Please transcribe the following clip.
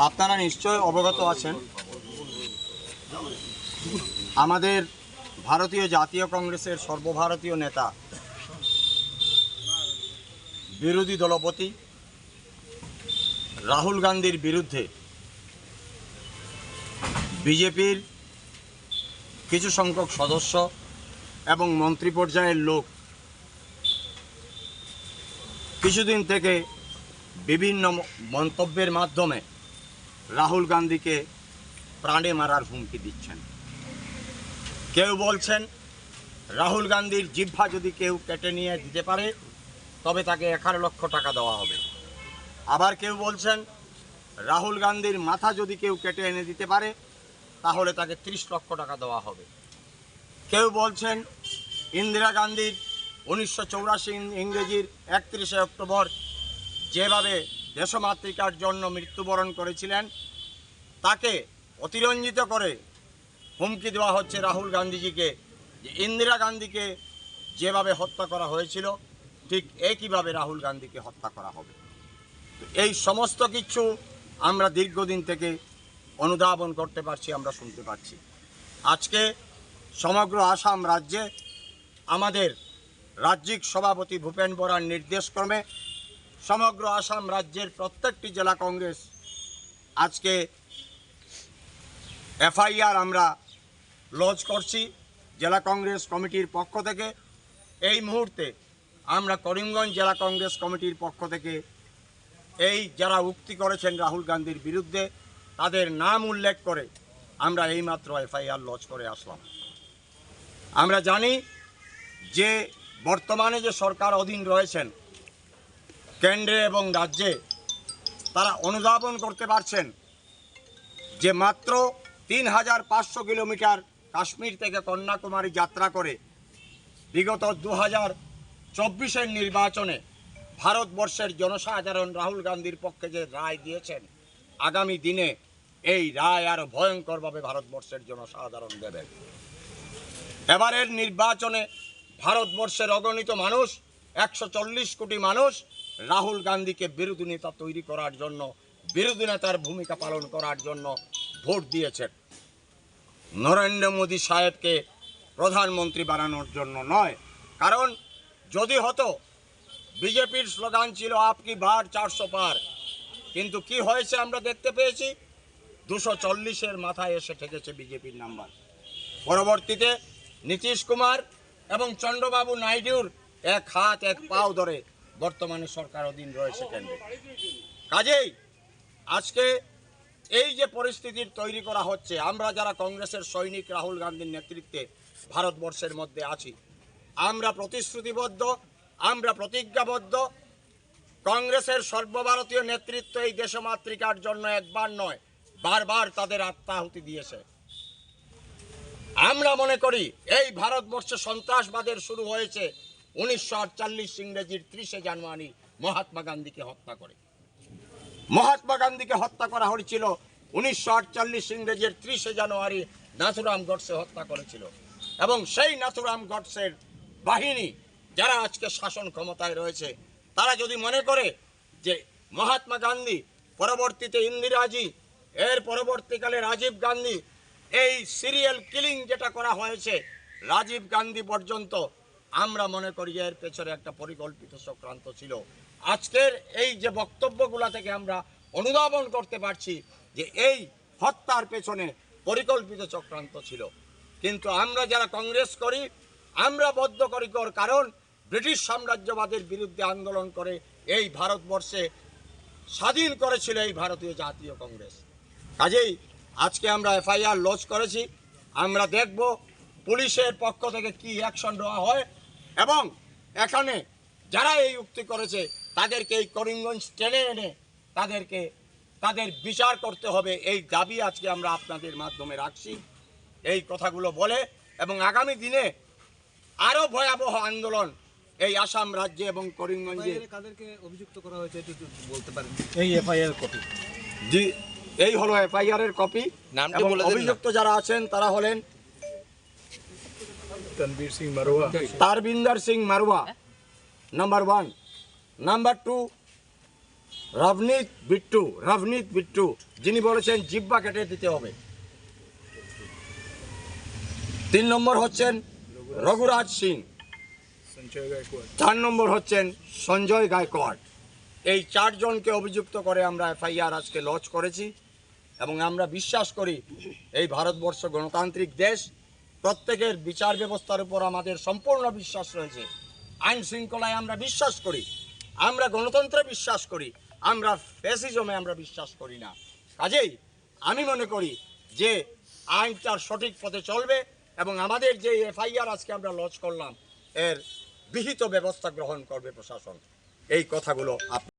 আপনারা নিশ্চয় অবগত আছেন, আমাদের ভারতীয় জাতীয় কংগ্রেসের সর্বভারতীয় নেতা, বিরোধী দলপতি রাহুল গান্ধীর বিরুদ্ধে বিজেপির কিছু সংখ্যক সদস্য এবং মন্ত্রী পর্যায়ের লোক কিছুদিন থেকে বিভিন্ন মন্তব্যের মাধ্যমে রাহুল গান্ধীকে প্রাণে মারার হুমকি দিচ্ছেন। কেউ বলছেন রাহুল গান্ধীর জিহ্বা যদি কেউ কেটে নিয়ে দিতে পারে তবে তাকে 11 লক্ষ টাকা দেওয়া হবে। আবার কেউ বলছেন রাহুল গান্ধীর মাথা যদি কেউ কেটে এনে দিতে পারে তাহলে তাকে 30 লক্ষ টাকা দেওয়া হবে। কেউ বলছেন ইন্দিরা গান্ধীর 1984 ইংরেজির 31শে অক্টোবর যেভাবে দেশমাতৃকার জন্য মৃত্যুবরণ করেছিলেন তাকে অতিরঞ্জিত করে হুমকি দেওয়া হচ্ছে রাহুল গান্ধীজিকে, যে ইন্দিরা গান্ধীকে যেভাবে হত্যা করা হয়েছিল ঠিক একইভাবে রাহুল গান্ধীকে হত্যা করা হবে। এই সমস্ত কিছু আমরা দীর্ঘদিন থেকে অনুধাবন করতে পারছি, আমরা শুনতে পাচ্ছি। আজকে সমগ্র আসাম রাজ্যে আমাদের রাজ্যিক সভাপতি ভূপেন বরার নির্দেশক্রমে সমগ্র আসাম রাজ্যের প্রত্যেকটি জেলা কংগ্রেস আজকে এফআইআর আমরা লঞ্চ করছি জেলা কংগ্রেস কমিটির পক্ষ থেকে। এই মুহূর্তে আমরা করিমগঞ্জ জেলা কংগ্রেস কমিটির পক্ষ থেকে এই যারা উক্তি করেছেন রাহুল গান্ধীর বিরুদ্ধে তাদের নাম উল্লেখ করে আমরা এইমাত্র এফআইআর লঞ্চ করে আসলাম। আমরা জানি যে বর্তমানে যে সরকার অধীন রয়েছেন কেন্দ্রে এবং রাজ্যে, তারা অনুধাবন করতে পারছেন যে মাত্র 3500 কিলোমিটার কাশ্মীর থেকে কন্যাকুমারী যাত্রা করে বিগত 2024-এর নির্বাচনে ভারতবর্ষের জনসাধারণ রাহুল গান্ধীর পক্ষে যে রায় দিয়েছেন, আগামী দিনে এই রায় আরও ভয়ঙ্করভাবে ভারতবর্ষের জনসাধারণ দেবেন। এবারের নির্বাচনে ভারতবর্ষের অগণিত মানুষ, 140 কোটি মানুষ রাহুল গান্ধীকে বিরোধী নেতা তৈরি করার জন্য, বিরোধী নেতার ভূমিকা পালন করার জন্য ভোট দিয়েছেন। নরেন্দ্র মোদী সাহেবকে প্রধানমন্ত্রী বানানোর জন্য নয়। কারণ যদি হতো, বিজেপির স্লোগান ছিল আপকি বার 400 পার, কিন্তু কি হয়েছে আমরা দেখতে পেয়েছি, 240-এর মাথায় এসে ঠেকেছে বিজেপির নাম্বার। পরবর্তীতে নীতিশ কুমার এবং চন্দ্রবাবু নাইডুর এক হাত এক পাও ধরে বর্তমানে সরকার অধীন রয়েছে কেন্দ্রে। কাজেই আজকে এই যে পরিস্থিতির তৈরি করা হচ্ছে, আমরা যারা কংগ্রেসের সৈনিক রাহুল গান্ধীর নেতৃত্বে ভারতবর্ষের মধ্যে আছি, আমরা প্রতিশ্রুতিবদ্ধ, আমরা প্রতিজ্ঞাবদ্ধ। কংগ্রেসের সর্বভারতীয় নেতৃত্ব এই দেশমাতৃকার জন্য একবার নয় বারবার তাদের আত্মাহুতি দিয়েছে। আমরা মনে করি এই ভারতবর্ষে সন্ত্রাসবাদের শুরু হয়েছে 1948 ইংরেজির 30শে জানুয়ারি মহাত্মা গান্ধীকে হত্যা করে। মহাত্মা গান্ধীকে হত্যা করা হয়েছিল 1948 ইংরেজির 30শে জানুয়ারি নাথুরাম গডসে হত্যা করেছিল। এবং সেই নাথুরাম গডসের বাহিনী যারা আজকে শাসন ক্ষমতায় রয়েছে, তারা যদি মনে করে যে মহাত্মা গান্ধী, পরবর্তীতে ইন্দিরাজি, এর পরবর্তীকালে রাজীব গান্ধী, এই সিরিয়াল কিলিং যেটা করা হয়েছে রাজীব গান্ধী পর্যন্ত, আমরা মনে করি এর পেছনে একটা পরিকল্পিত চক্রান্ত ছিল। আজকের এই যে বক্তব্যগুলো থেকে আমরা অনুধাবন করতে পারছি যে এই হত্যার পেছনে পরিকল্পিত চক্রান্ত ছিল। কিন্তু আমরা যারা কংগ্রেস করি, আমরা বদ্ধপরিকর, কারণ ব্রিটিশ সাম্রাজ্যবাদের বিরুদ্ধে আন্দোলন করে এই ভারতবর্ষে স্বাধীন করেছিল এই ভারতীয় জাতীয় কংগ্রেস। কাজেই আজকে আমরা এফআইআর লঞ্চ করেছি। আমরা দেখব পুলিশের পক্ষ থেকে কি অ্যাকশন নেওয়া হয়, এবং এখানে যারা এই উক্তি করেছে তাদেরকে এই করিমগঞ্জ টেনে এনে তাদের বিচার করতে হবে, এই দাবি আজকে আমরা আপনাদের মাধ্যমে রাখছি। এই কথাগুলো বলে এবং আগামী দিনে আরও ভয়াবহ আন্দোলন এই আসাম রাজ্যে এবং করিমগঞ্জে। কাদেরকে অভিযুক্ত করা হয়েছে একটু বলতে পারেন? এই এফআইআর কপি, জি, এই হলো এফআইআর এর কপি। অভিযুক্ত যারা আছেন তারা হলেন তারবিন্দর সিং মারওয়া, নাম্বার 1, নাম্বার 2 রভনীত বিট্টু, যিনি বলেছেন জিব্বা কেটে দিতে হবে। 3 নম্বর হচ্ছেন রঘুরাজ সিং, 4 নম্বর হচ্ছেন সঞ্জয় গায়কোয়াড়। এই 4 জনকে অভিযুক্ত করে আমরা এফআইআর আজকে লঞ্চ করেছি এবং আমরা বিশ্বাস করি এই ভারতবর্ষ গণতান্ত্রিক দেশ, প্রত্যেকের বিচার ব্যবস্থার উপর আমাদের সম্পূর্ণ বিশ্বাস রয়েছে। আইন শৃঙ্খলায় আমরা বিশ্বাস করি, আমরা গণতন্ত্রে বিশ্বাস করি, আমরা ফ্যাসিজমে আমরা বিশ্বাস করি না। কাজেই আমি মনে করি যে আইন তার সঠিক পথে চলবে এবং আমাদের যে এফআইআর আজকে আমরা লঞ্চ করলাম এর বিহিত ব্যবস্থা গ্রহণ করবে প্রশাসন। এই কথাগুলো